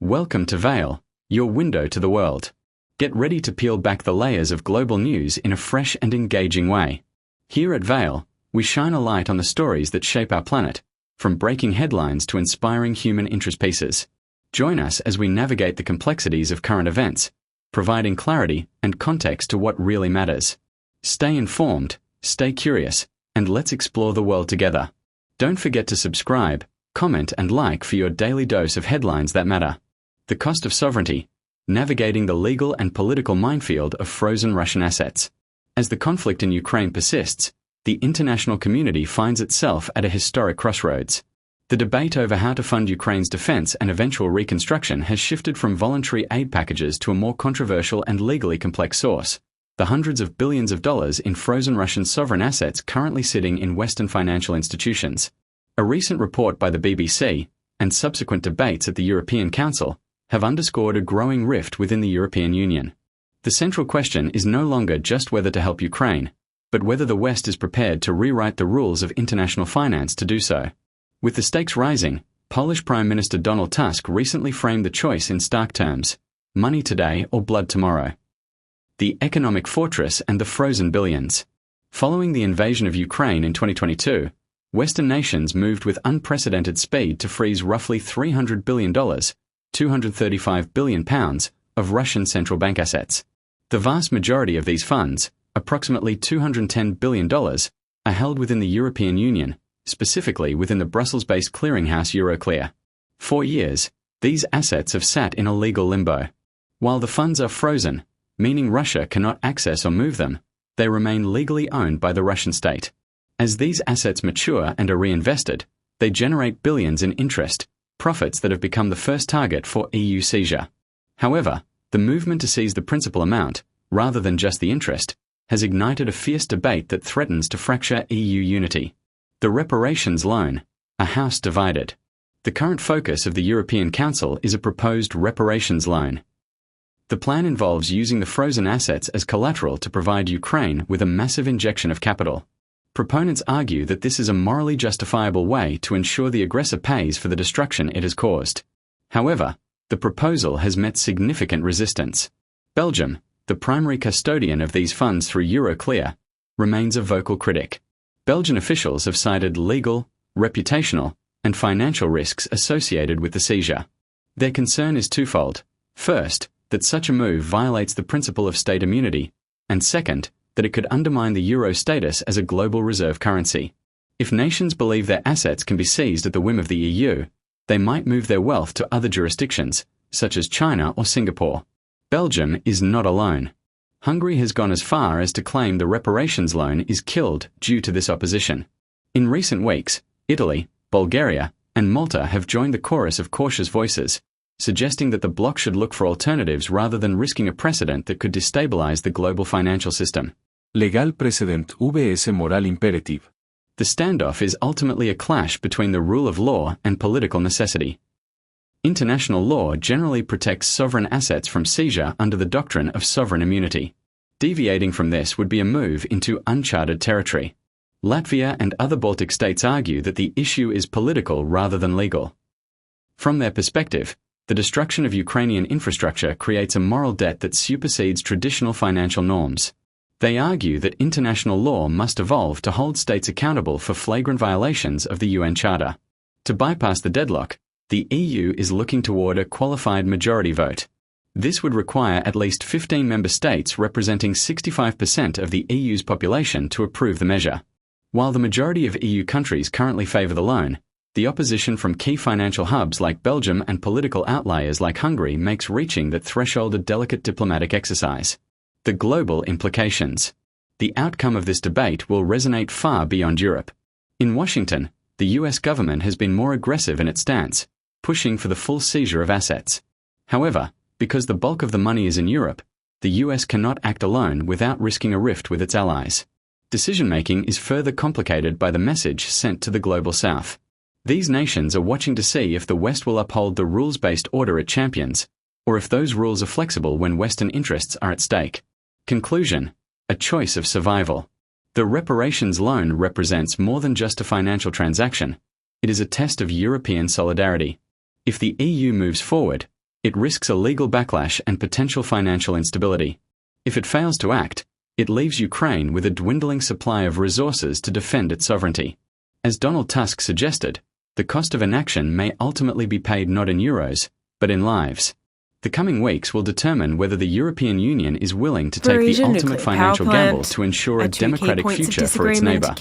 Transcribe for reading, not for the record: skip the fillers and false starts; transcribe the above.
Welcome to Veil, your window to the world. Get ready to peel back the layers of global news in a fresh and engaging way. Here at Veil, we shine a light on the stories that shape our planet, from breaking headlines to inspiring human interest pieces. Join us as we navigate the complexities of current events, providing clarity and context to what really matters. Stay informed, stay curious, and let's explore the world together. Don't forget to subscribe, comment, and like for your daily dose of headlines that matter. The cost of sovereignty, navigating the legal and political minefield of frozen Russian assets. As the conflict in Ukraine persists, the international community finds itself at a historic crossroads. The debate over how to fund Ukraine's defense and eventual reconstruction has shifted from voluntary aid packages to a more controversial and legally complex source: the hundreds of billions of dollars in frozen Russian sovereign assets currently sitting in Western financial institutions. A recent report by the BBC, and subsequent debates at the European Council, have underscored a growing rift within the European Union. The central question is no longer just whether to help Ukraine, but whether the West is prepared to rewrite the rules of international finance to do so. With the stakes rising, Polish Prime Minister Donald Tusk recently framed the choice in stark terms: money today or blood tomorrow. The economic fortress and the frozen billions. Following the invasion of Ukraine in 2022, Western nations moved with unprecedented speed to freeze roughly $300 billion, £235 billion, of Russian central bank assets. The vast majority of these funds, approximately $210 billion, are held within the European Union, specifically within the Brussels-based clearinghouse Euroclear. For years, these assets have sat in a legal limbo. While the funds are frozen, meaning Russia cannot access or move them, they remain legally owned by the Russian state. As these assets mature and are reinvested, they generate billions in interest, profits that have become the first target for EU seizure. However, the movement to seize the principal amount, rather than just the interest, has ignited a fierce debate that threatens to fracture EU unity. The reparations loan, a house divided. The current focus of the European Council is a proposed reparations loan. The plan involves using the frozen assets as collateral to provide Ukraine with a massive injection of capital. Proponents argue that this is a morally justifiable way to ensure the aggressor pays for the destruction it has caused. However, the proposal has met significant resistance. Belgium, the primary custodian of these funds through Euroclear, remains a vocal critic. Belgian officials have cited legal, reputational, and financial risks associated with the seizure. Their concern is twofold: first, that such a move violates the principle of state immunity, and second, that it could undermine the euro status as a global reserve currency. If nations believe their assets can be seized at the whim of the EU, they might move their wealth to other jurisdictions, such as China or Singapore. Belgium is not alone. Hungary has gone as far as to claim the reparations loan is killed due to this opposition. In recent weeks, Italy, Bulgaria, and Malta have joined the chorus of cautious voices, suggesting that the bloc should look for alternatives rather than risking a precedent that could destabilize the global financial system. Legal precedent vs moral imperative. The standoff is ultimately a clash between the rule of law and political necessity. International law generally protects sovereign assets from seizure under the doctrine of sovereign immunity. Deviating from this would be a move into uncharted territory. Latvia and other Baltic states argue that the issue is political rather than legal. From their perspective, the destruction of Ukrainian infrastructure creates a moral debt that supersedes traditional financial norms. They argue that international law must evolve to hold states accountable for flagrant violations of the UN Charter. To bypass the deadlock, the EU is looking toward a qualified majority vote. This would require at least 15 member states representing 65% of the EU's population to approve the measure. While the majority of EU countries currently favour the loan, the opposition from key financial hubs like Belgium and political outliers like Hungary makes reaching that threshold a delicate diplomatic exercise. The global implications. The outcome of this debate will resonate far beyond Europe. In Washington, the US government has been more aggressive in its stance, pushing for the full seizure of assets. However, because the bulk of the money is in Europe, the US cannot act alone without risking a rift with its allies. Decision-making is further complicated by the message sent to the global South. These nations are watching to see if the West will uphold the rules-based order it champions, or if those rules are flexible when Western interests are at stake. Conclusion: a choice of survival. The reparations loan represents more than just a financial transaction. It is a test of European solidarity. If the EU moves forward, It risks a legal backlash and potential financial instability. If it fails to act, it leaves Ukraine with a dwindling supply of resources to defend its sovereignty. As Donald Tusk suggested, the cost of inaction may ultimately be paid not in euros, but in lives. The coming weeks will determine whether the European Union is willing to take the ultimate financial gamble to ensure a democratic future for its neighbour.